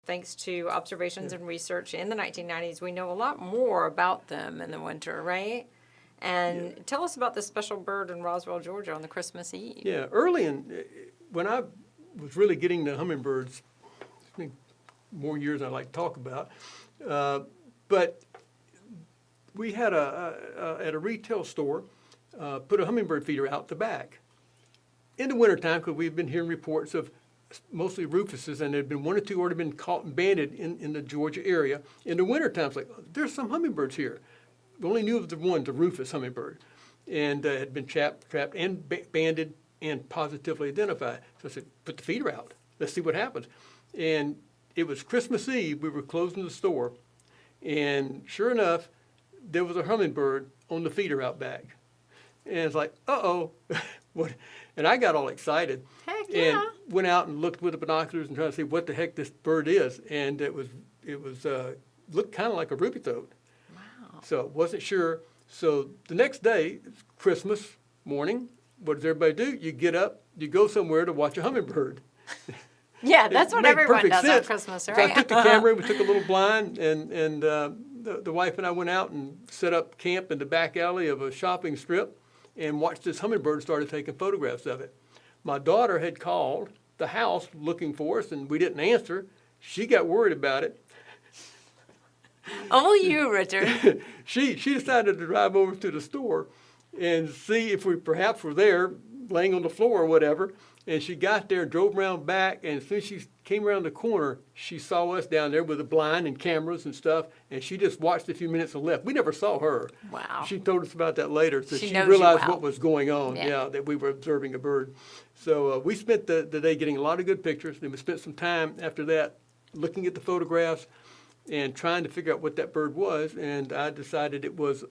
Thanks to observations and research in the 1990s, we know a lot more about them in the winter, right? And tell us about this special bird in Roswell, Georgia on the Christmas Eve. Yeah, when I was really getting the hummingbirds, I think more years than I like to talk about, but we had at a retail store, put a hummingbird feeder out the back. In the wintertime, because we've been hearing reports of mostly rufuses, and there had been one or two already been caught and banded in the Georgia area. In the wintertime, it's like, there's some hummingbirds here. We only knew of the one, the rufous hummingbird, and had been trapped and banded and positively identified. So I said, put the feeder out. Let's see what happens. And it was Christmas Eve. We were closing the store, and sure enough, there was a hummingbird on the feeder out back. And it's like, uh-oh. What? And I got all excited. Heck yeah. And went out and looked with the binoculars and tried to see what the heck this bird is. And it looked kind of like a ruby throat. Wow. So wasn't sure. So the next day, it's Christmas morning. What does everybody do? You get up, you go somewhere to watch a hummingbird. Yeah, that's what everyone does sense. on Christmas, right? So I took the camera, we took a little blind, and the wife and I went out and set up camp in the back alley of a shopping strip and watched this hummingbird and started taking photographs of it. My daughter had called the house looking for us, and we didn't answer. She got worried about it. Only you, Richard. She decided to drive over to the store and see if we perhaps were there, laying on the floor or whatever. And she got there, drove around back, and as soon as she came around the corner, she saw us down there with a blind and cameras and stuff, and she just watched a few minutes and left. We never saw her. Wow. She told us about that later, so she knows realized you well. what was going on, that we were observing a bird. So we spent the day getting a lot of good pictures, and we spent some time after that looking at the photographs and trying to figure out what that bird was, and I decided it was,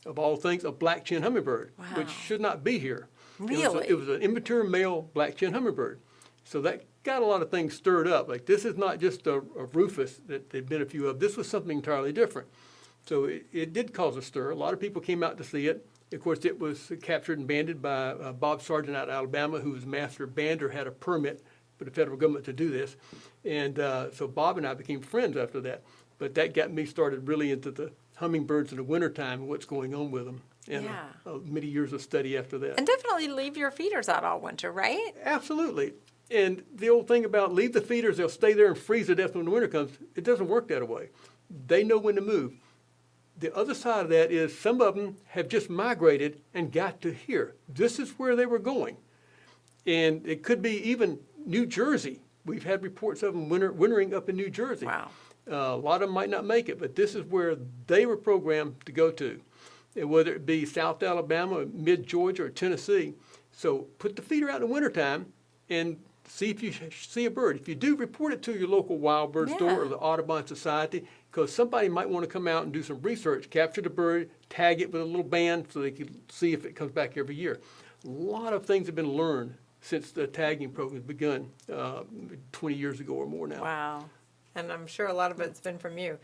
of all things, a black-chin hummingbird, which should not be here. Really? It was an immature male black-chin hummingbird. So that got a lot of things stirred up. Like, this is not just a rufous that there'd been a few of. This was something entirely different. So it did cause a stir. A lot of people came out to see it. Of course, it was captured and banded by Bob Sargent out of Alabama, who was master bander, had a permit for the federal government to do this. And so Bob and I became friends after that. But that got me started really into the hummingbirds in the wintertime and what's going on with them. And many years of study after that. And definitely leave your feeders out all winter, right? Absolutely. And the old thing about leave the feeders, they'll stay there and freeze to death when the winter comes, it doesn't work that way. They know when to move. The other side of that is some of them have just migrated and got to here. This is where they were going. And it could be even New Jersey. We've had reports of them wintering up in New Jersey. Wow. A lot of them might not make it, but this is where they were programmed to go to. And whether it be South Alabama, mid-Georgia, or Tennessee. So put the feeder out in the wintertime and see if you see a bird. If you do, report it to your local wild bird store or the Audubon Society, because somebody might want to come out and do some research, capture the bird, tag it with a little band so they can see if it comes back every year. A lot of things have been learned since the tagging program begun 20 years ago or more now. Wow. And I'm sure a lot of it's been from you.